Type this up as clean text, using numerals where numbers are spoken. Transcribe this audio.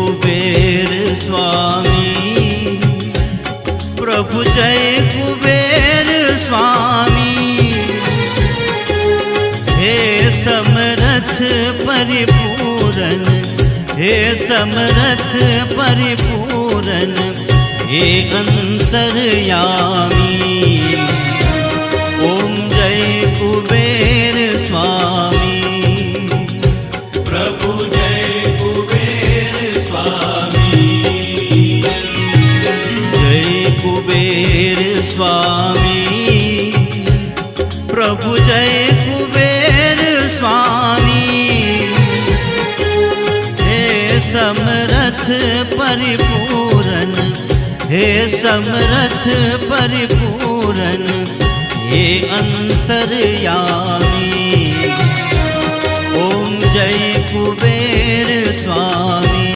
कुबेर स्वामी, प्रभु जय कुबेर स्वामी। हे समरथ परिपूरन, हे समरथ परिपूरन, हे अंतर्यामी। ओम जय कुबेर स्वामी, प्रभु जय कुबेर स्वामी। जय कुबेर स्वामी, प्रभु जय कुबेर स्वामी। हे समरथ परिपूरन, हे समरथ परिपूरन, हे अंतर्यामी। ओम जय कुबेर स्वामी।